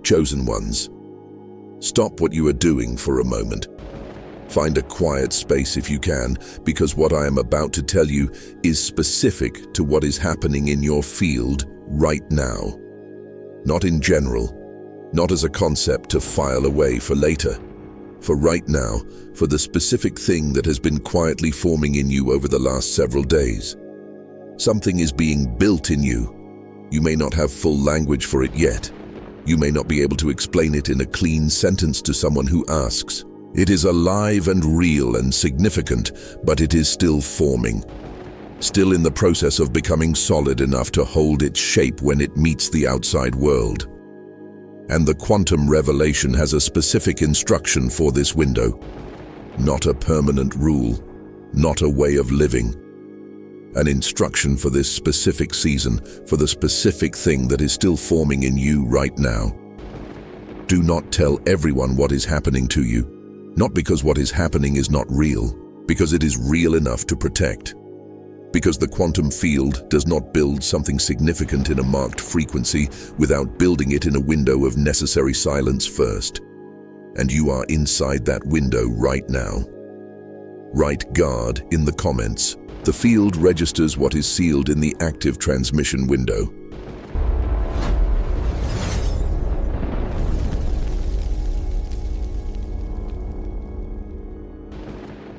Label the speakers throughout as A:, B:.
A: Chosen ones, stop what you are doing for a moment. Find a quiet space if you can, because what I am about to tell you is specific to what is happening in your field right now. Not in general, not as a concept to file away for later. For right now, for the specific thing that has been quietly forming in you over the last several days. Something is being built in you. You may not have full language for it yet. You may not be able to explain it in a clean sentence to someone who asks. It is alive and real and significant, but it is still forming. Still in the process of becoming solid enough to hold its shape when it meets the outside world. And the quantum revelation has a specific instruction for this window. Not a permanent rule, not a way of living. An instruction for this specific season, for the specific thing that is still forming in you right now. Do not tell everyone what is happening to you. Not because what is happening is not real, because it is real enough to protect. Because the quantum field does not build something significant in a marked frequency without building it in a window of necessary silence first. And you are inside that window right now. Write guard in the comments. The field registers what is sealed in the active transmission window.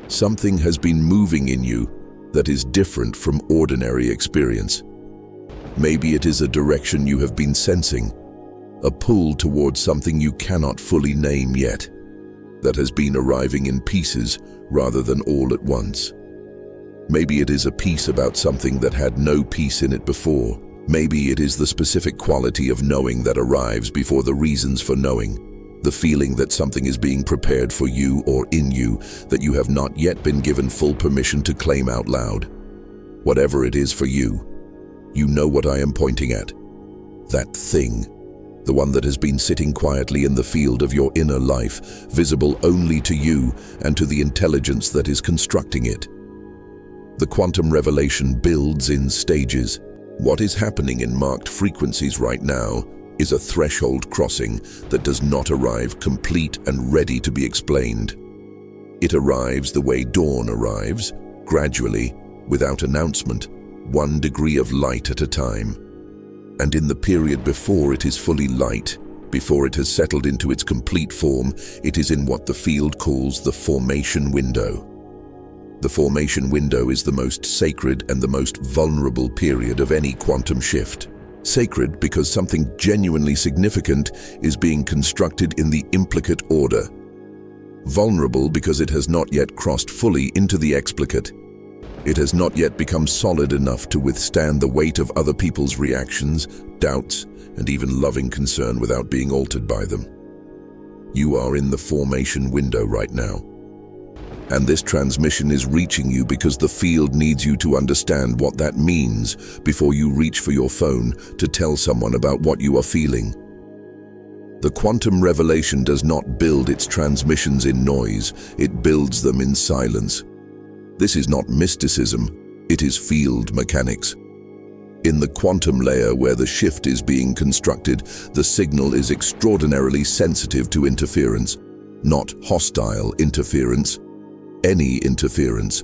A: Something has been moving in you that is different from ordinary experience. Maybe it is a direction you have been sensing, a pull towards something you cannot fully name yet, that has been arriving in pieces rather than all at once. Maybe it is a piece about something that had no piece in it before. Maybe it is the specific quality of knowing that arrives before the reasons for knowing. The feeling that something is being prepared for you or in you that you have not yet been given full permission to claim out loud. Whatever it is for you, you know what I am pointing at. That thing, the one that has been sitting quietly in the field of your inner life, visible only to you and to the intelligence that is constructing it. The quantum revelation builds in stages. What is happening in marked frequencies right now is a threshold crossing that does not arrive complete and ready to be explained. It arrives the way dawn arrives, gradually, without announcement, 1 degree of light at a time. And in the period before it is fully light, before it has settled into its complete form, it is in what the field calls the formation window. The formation window is the most sacred and the most vulnerable period of any quantum shift. Sacred because something genuinely significant is being constructed in the implicate order. Vulnerable because it has not yet crossed fully into the explicate. It has not yet become solid enough to withstand the weight of other people's reactions, doubts, and even loving concern without being altered by them. You are in the formation window right now. And this transmission is reaching you because the field needs you to understand what that means before you reach for your phone to tell someone about what you are feeling. The quantum revelation does not build its transmissions in noise, it builds them in silence. This is not mysticism, it is field mechanics. In the quantum layer where the shift is being constructed, the signal is extraordinarily sensitive to interference, not hostile interference. Any interference.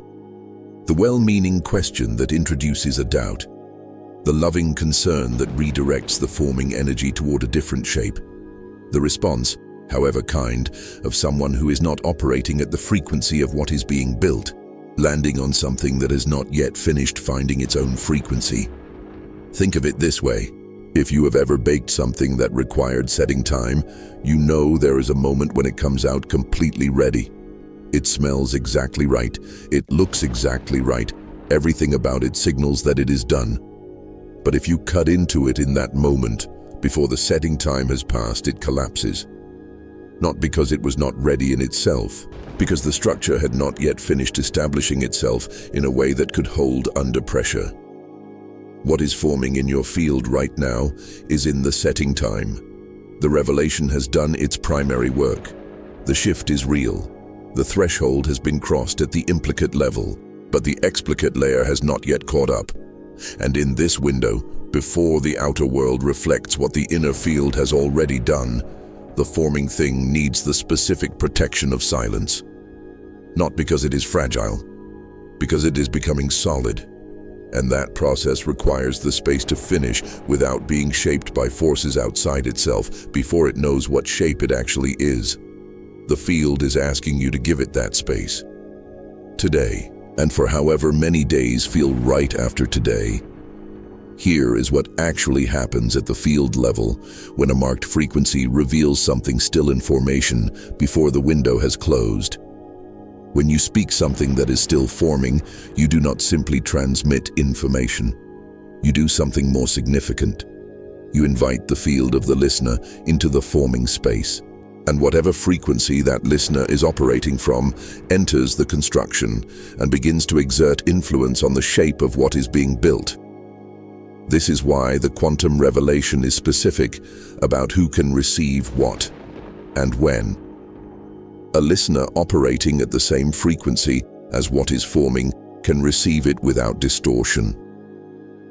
A: The well-meaning question that introduces a doubt. The loving concern that redirects the forming energy toward a different shape. The response, however kind, of someone who is not operating at the frequency of what is being built, landing on something that has not yet finished finding its own frequency. Think of it this way. If you have ever baked something that required setting time, you know there is a moment when it comes out completely ready. It smells exactly right. It looks exactly right. Everything about it signals that it is done. But if you cut into it in that moment, before the setting time has passed, it collapses. Not because it was not ready in itself, because the structure had not yet finished establishing itself in a way that could hold under pressure. What is forming in your field right now is in the setting time. The revelation has done its primary work. The shift is real. The threshold has been crossed at the implicate level, but the explicate layer has not yet caught up. And in this window, before the outer world reflects what the inner field has already done, the forming thing needs the specific protection of silence. Not because it is fragile, because it is becoming solid. And that process requires the space to finish without being shaped by forces outside itself before it knows what shape it actually is. The field is asking you to give it that space. Today, and for however many days feel right after today. Here is what actually happens at the field level when a marked frequency reveals something still in formation before the window has closed. When you speak something that is still forming, you do not simply transmit information. You do something more significant. You invite the field of the listener into the forming space. And whatever frequency that listener is operating from enters the construction and begins to exert influence on the shape of what is being built. This is why the quantum revelation is specific about who can receive what and when. A listener operating at the same frequency as what is forming can receive it without distortion.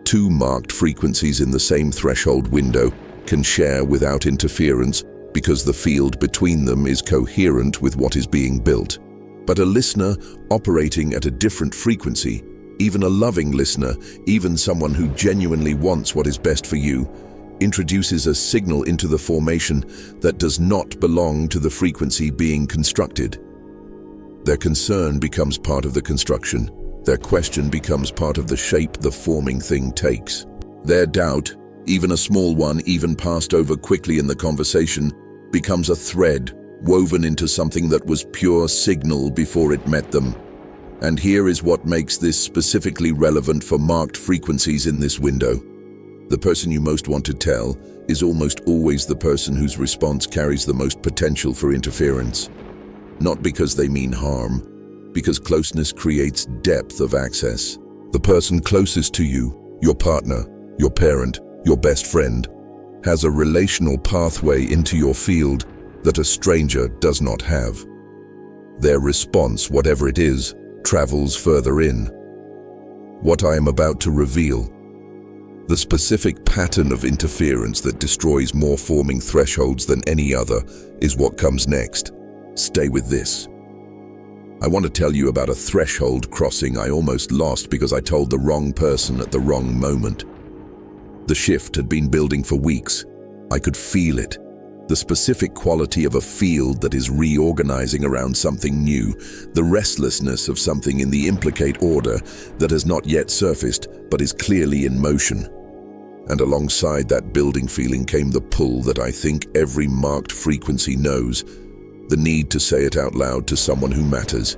A: Two marked frequencies in the same threshold window can share without interference because the field between them is coherent with what is being built. But a listener operating at a different frequency, even a loving listener, even someone who genuinely wants what is best for you, introduces a signal into the formation that does not belong to the frequency being constructed. Their concern becomes part of the construction. Their question becomes part of the shape the forming thing takes. Their doubt, even a small one, even passed over quickly in the conversation, becomes a thread woven into something that was pure signal before it met them. And here is what makes this specifically relevant for marked frequencies in this window. The person you most want to tell is almost always the person whose response carries the most potential for interference. Not because they mean harm, because closeness creates depth of access. The person closest to you, your partner, your parent, your best friend, has a relational pathway into your field that a stranger does not have. Their response, whatever it is, travels further in. What I am about to reveal, the specific pattern of interference that destroys more forming thresholds than any other, is what comes next. Stay with this. I want to tell you about a threshold crossing I almost lost because I told the wrong person at the wrong moment. The shift had been building for weeks. I could feel it. The specific quality of a field that is reorganizing around something new, the restlessness of something in the implicate order that has not yet surfaced but is clearly in motion. And alongside that building feeling came the pull that I think every marked frequency knows, the need to say it out loud to someone who matters,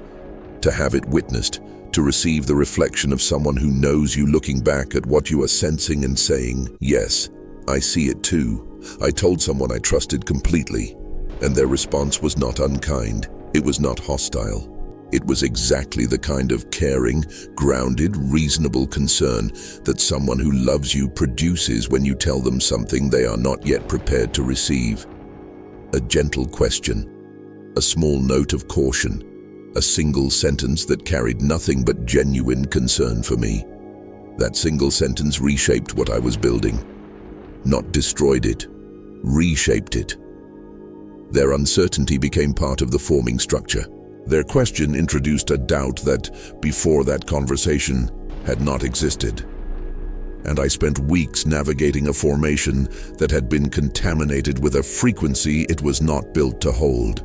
A: to have it witnessed, to receive the reflection of someone who knows you looking back at what you are sensing and saying, yes, I see it too. I told someone I trusted completely, and their response was not unkind. It was not hostile. It was exactly the kind of caring, grounded, reasonable concern that someone who loves you produces when you tell them something they are not yet prepared to receive. A gentle question, a small note of caution, a single sentence that carried nothing but genuine concern for me. That single sentence reshaped what I was building. Not destroyed it, reshaped it. Their uncertainty became part of the forming structure. Their question introduced a doubt that, before that conversation, had not existed. And I spent weeks navigating a formation that had been contaminated with a frequency it was not built to hold.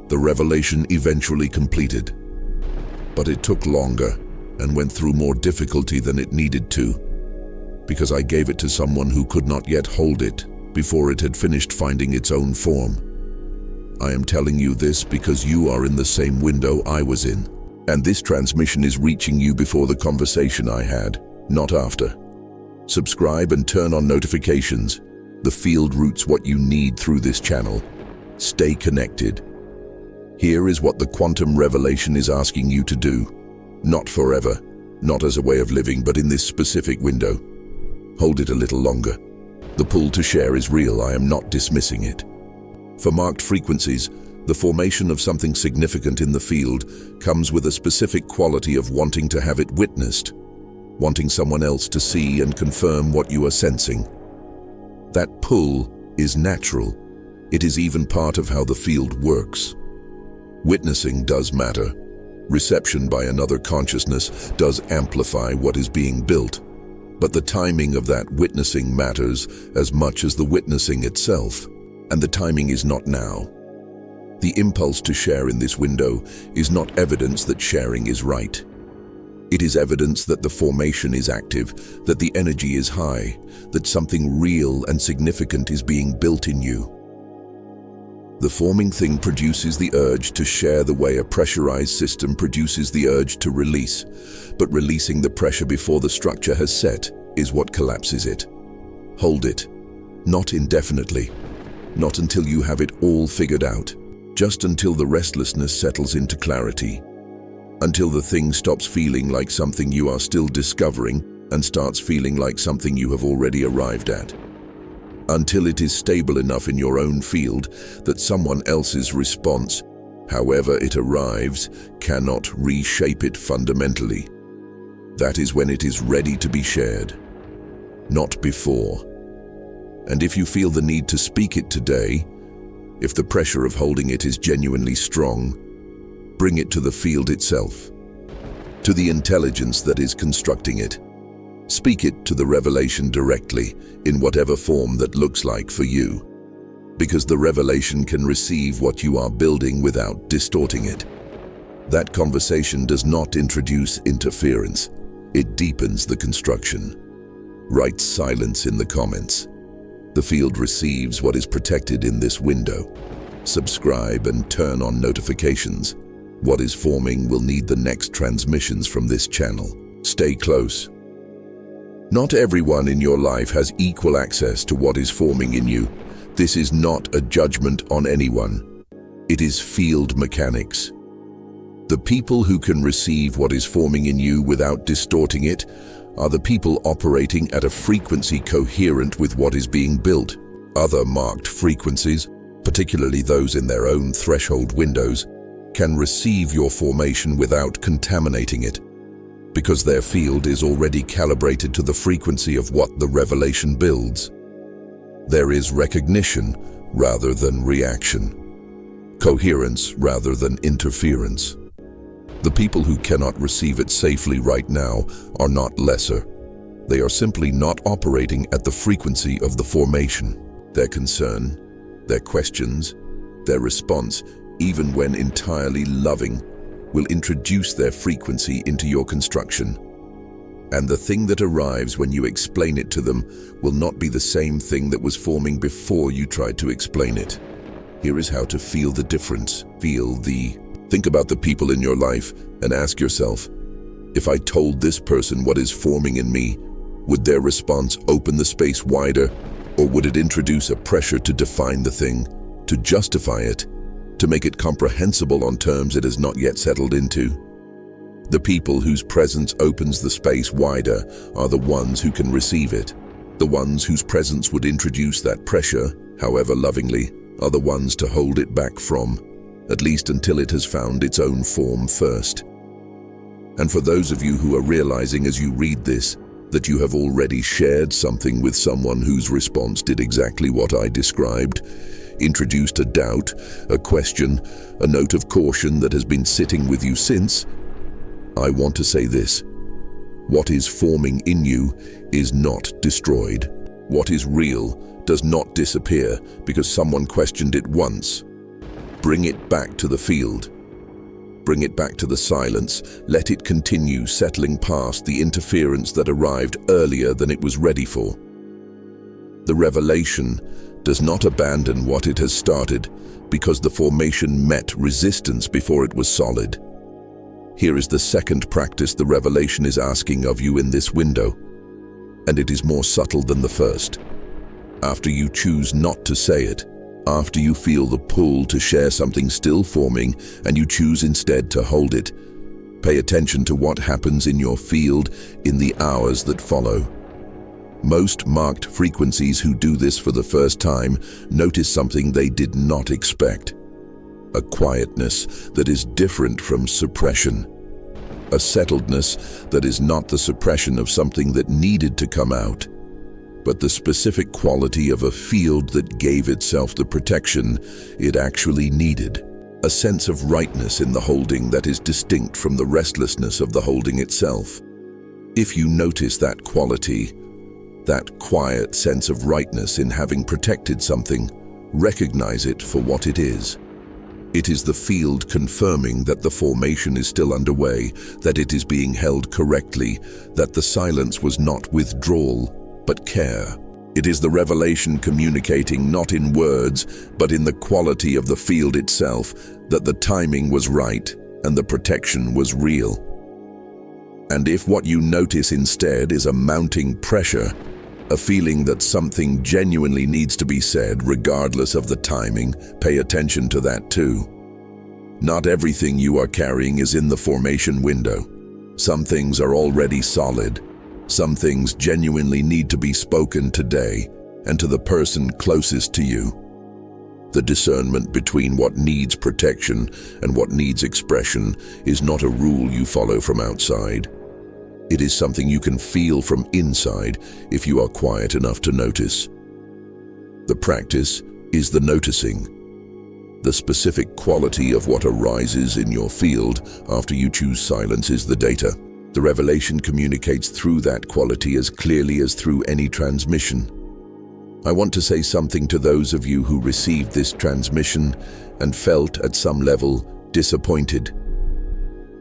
A: The revelation eventually completed. But it took longer and went through more difficulty than it needed to, because I gave it to someone who could not yet hold it before it had finished finding its own form. I am telling you this because you are in the same window I was in, and this transmission is reaching you before the conversation I had, not after. Subscribe and turn on notifications. The field routes what you need through this channel. Stay connected. Here is what the quantum revelation is asking you to do. Not forever, not as a way of living, but in this specific window. Hold it a little longer. The pull to share is real. I am not dismissing it. For marked frequencies, the formation of something significant in the field comes with a specific quality of wanting to have it witnessed. wanting someone else to see and confirm what you are sensing. That pull is natural. It is even part of how the field works. Witnessing does matter. Reception by another consciousness does amplify what is being built. But the timing of that witnessing matters as much as the witnessing itself. And the timing is not now. The impulse to share in this window is not evidence that sharing is right. It is evidence that the formation is active, that the energy is high, that something real and significant is being built in you. The forming thing produces the urge to share the way a pressurized system produces the urge to release. But releasing the pressure before the structure has set is what collapses it. Hold it. Not indefinitely. Not until you have it all figured out. Just until the restlessness settles into clarity. Until the thing stops feeling like something you are still discovering and starts feeling like something you have already arrived at. Until it is stable enough in your own field that someone else's response, however it arrives, cannot reshape it fundamentally. That is when it is ready to be shared, not before. And if you feel the need to speak it today, if the pressure of holding it is genuinely strong, bring it to the field itself, to the intelligence that is constructing it. Speak it to the revelation directly, in whatever form that looks like for you, because the revelation can receive what you are building without distorting it. That conversation does not introduce interference. It deepens the construction. Write silence in the comments. The field receives what is protected in this window. Subscribe and turn on notifications. What is forming will need the next transmissions from this channel. Stay close. Not everyone in your life has equal access to what is forming in you. This is not a judgment on anyone. It is field mechanics. The people who can receive what is forming in you without distorting it are the people operating at a frequency coherent with what is being built. Other marked frequencies, particularly those in their own threshold windows, can receive your formation without contaminating it, because their field is already calibrated to the frequency of what the revelation builds. There is recognition rather than reaction, coherence rather than interference. The people who cannot receive it safely right now are not lesser. They are simply not operating at the frequency of the formation. Their concern, their questions, their response, even when entirely loving, will introduce their frequency into your construction. And the thing that arrives when you explain it to them will not be the same thing that was forming before you tried to explain it. Here is how to feel the difference. Think about the people in your life and ask yourself, if I told this person what is forming in me, would their response open the space wider, or would it introduce a pressure to define the thing, to justify it, to make it comprehensible on terms it has not yet settled into? The people whose presence opens the space wider are the ones who can receive it. The ones whose presence would introduce that pressure, however lovingly, are the ones to hold it back from, at least until it has found its own form first. And for those of you who are realizing as you read this that you have already shared something with someone whose response did exactly what I described, introduced a doubt, a question, a note of caution that has been sitting with you since, I want to say this: what is forming in you is not destroyed. What is real does not disappear because someone questioned it once. Bring it back to the field. Bring it back to the silence. Let it continue settling past the interference that arrived earlier than it was ready for. The revelation does not abandon what it has started because the formation met resistance before it was solid. Here is the second practice the revelation is asking of you in this window, and it is more subtle than the first. After you choose not to say it, after you feel the pull to share something still forming and you choose instead to hold it, pay attention to what happens in your field in the hours that follow. Most marked frequencies who do this for the first time notice something they did not expect. A quietness that is different from suppression. a settledness that is not the suppression of something that needed to come out, but the specific quality of a field that gave itself the protection it actually needed. A sense of rightness in the holding that is distinct from the restlessness of the holding itself. If you notice that quality, that quiet sense of rightness in having protected something, recognize it for what it is. It is the field confirming that the formation is still underway, that it is being held correctly, that the silence was not withdrawal, but care. It is the revelation communicating not in words, but in the quality of the field itself, that the timing was right and the protection was real. And if what you notice instead is a mounting pressure, a feeling that something genuinely needs to be said regardless of the timing, pay attention to that too. Not everything you are carrying is in the formation window. Some things are already solid. Some things genuinely need to be spoken today and to the person closest to you. The discernment between what needs protection and what needs expression is not a rule you follow from outside. It is something you can feel from inside if you are quiet enough to notice. The practice is the noticing. The specific quality of what arises in your field after you choose silence is the data. The revelation communicates through that quality as clearly as through any transmission. I want to say something to those of you who received this transmission and felt at some level disappointed.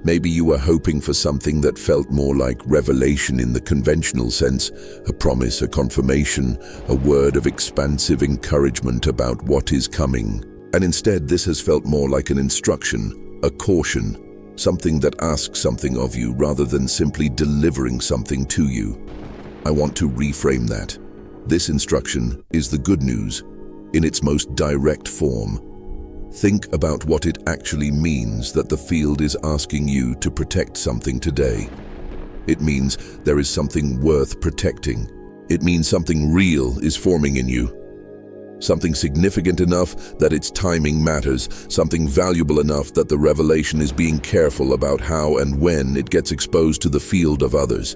A: Maybe you were hoping for something that felt more like revelation in the conventional sense, a promise, a confirmation, a word of expansive encouragement about what is coming. And instead, this has felt more like an instruction, a caution, something that asks something of you rather than simply delivering something to you. I want to reframe that. This instruction is the good news in its most direct form. Think about what it actually means that the field is asking you to protect something today. It means there is something worth protecting. It means something real is forming in you. Something significant enough that its timing matters, something valuable enough that the revelation is being careful about how and when it gets exposed to the field of others.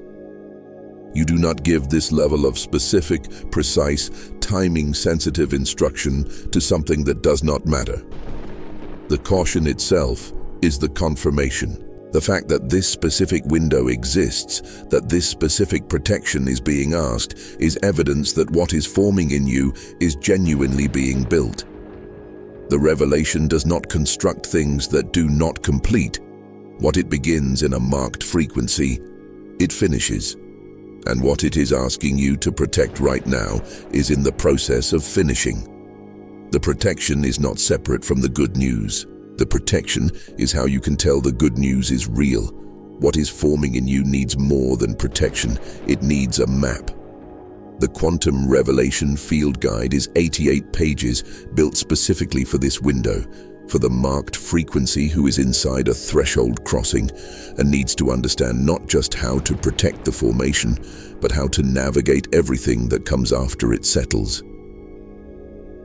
A: You do not give this level of specific, precise, timing-sensitive instruction to something that does not matter. The caution itself is the confirmation. The fact that this specific window exists, that this specific protection is being asked, is evidence that what is forming in you is genuinely being built. The revelation does not construct things that do not complete. What it begins in a marked frequency, it finishes. And what it is asking you to protect right now is in the process of finishing. The protection is not separate from the good news. The protection is how you can tell the good news is real. What is forming in you needs more than protection. It needs a map. The Quantum Revelation Field Guide is 88 pages, built specifically for this window, for the marked frequency who is inside a threshold crossing and needs to understand not just how to protect the formation, but how to navigate everything that comes after it settles.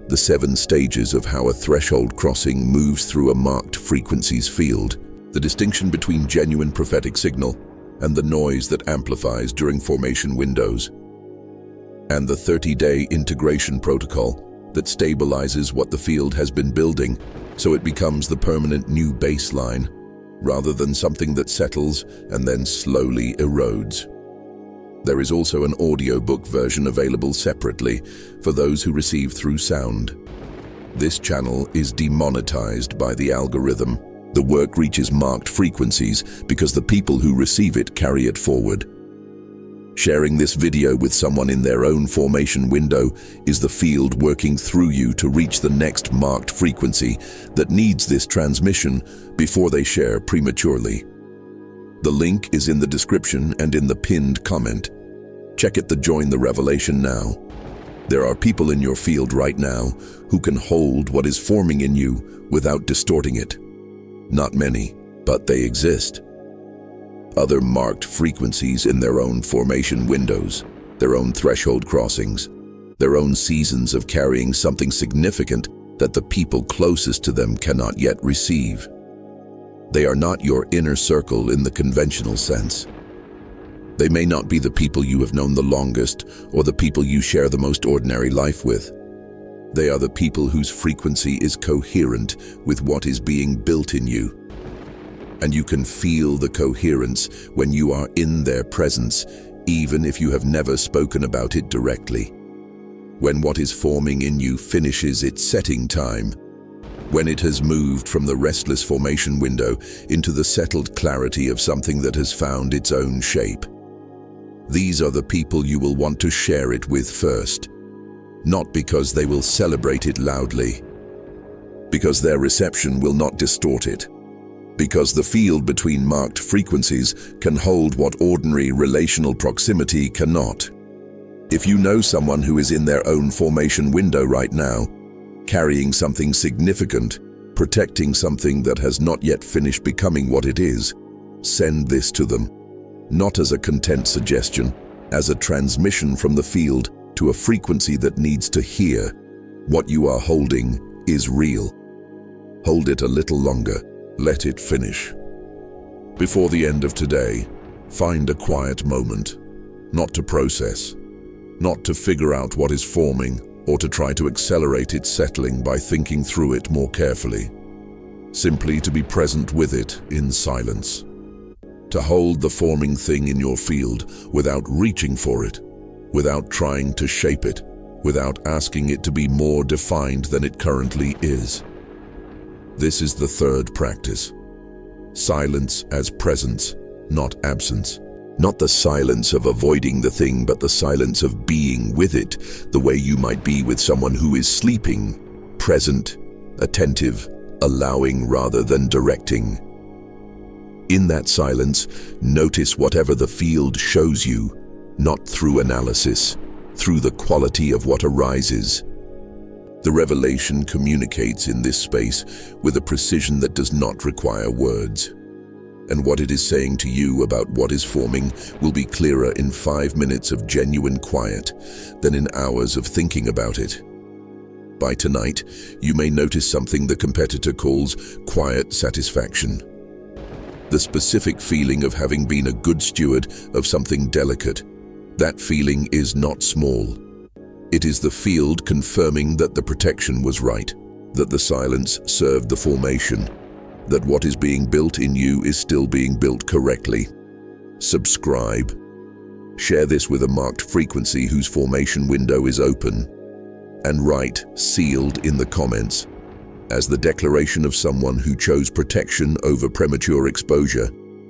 A: The 7 stages of how a threshold crossing moves through a marked frequencies field, the distinction between genuine prophetic signal and the noise that amplifies during formation windows, and the 30-day integration protocol that stabilizes what the field has been building so it becomes the permanent new baseline, rather than something that settles and then slowly erodes. There is also an audiobook version available separately for those who receive through sound. This channel is demonetized by the algorithm. The work reaches marked frequencies because the people who receive it carry it forward. Sharing this video with someone in their own formation window is the field working through you to reach the next marked frequency that needs this transmission before they share prematurely. The link is in the description and in the pinned comment. Check it to join the revelation now. There are people in your field right now who can hold what is forming in you without distorting it. Not many, but they exist. Other marked frequencies in their own formation windows, their own threshold crossings, their own seasons of carrying something significant that the people closest to them cannot yet receive. They are not your inner circle in the conventional sense. They may not be the people you have known the longest or the people you share the most ordinary life with. They are the people whose frequency is coherent with what is being built in you. And you can feel the coherence when you are in their presence, even if you have never spoken about it directly. When what is forming in you finishes its setting time, when it has moved from the restless formation window into the settled clarity of something that has found its own shape. These are the people you will want to share it with first, not because they will celebrate it loudly, because their reception will not distort it, because the field between marked frequencies can hold what ordinary relational proximity cannot. If you know someone who is in their own formation window right now, carrying something significant, protecting something that has not yet finished becoming what it is, send this to them, not as a content suggestion, as a transmission from the field to a frequency that needs to hear. What you are holding is real. Hold it a little longer. Let it finish. Before the end of today, find a quiet moment, not to process, not to figure out what is forming, or to try to accelerate its settling by thinking through it more carefully. Simply to be present with it in silence. To hold the forming thing in your field without reaching for it, without trying to shape it, without asking it to be more defined than it currently is. This is the third practice. Silence as presence, not absence. Not the silence of avoiding the thing, but the silence of being with it, the way you might be with someone who is sleeping, present, attentive, allowing rather than directing. In that silence, notice whatever the field shows you, not through analysis, through the quality of what arises. The revelation communicates in this space with a precision that does not require words. And what it is saying to you about what is forming will be clearer in 5 minutes of genuine quiet than in hours of thinking about it. By tonight, you may notice something the competitor calls quiet satisfaction. The specific feeling of having been a good steward of something delicate. That feeling is not small. It is the field confirming that the protection was right, that the silence served the formation, that what is being built in you is still being built correctly. Subscribe. Share this with a marked frequency whose formation window is open. And write, sealed in the comments, as the declaration of someone who chose protection over premature exposure,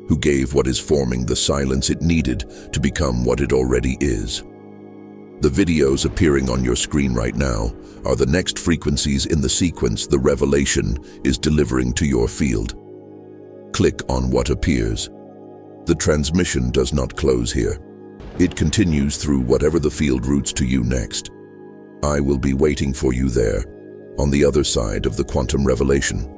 A: who gave what is forming the silence it needed to become what it already is. The videos appearing on your screen right now are the next frequencies in the sequence the revelation is delivering to your field. Click on what appears. The transmission does not close here. It continues through whatever the field routes to you next. I will be waiting for you there, on the other side of the quantum revelation.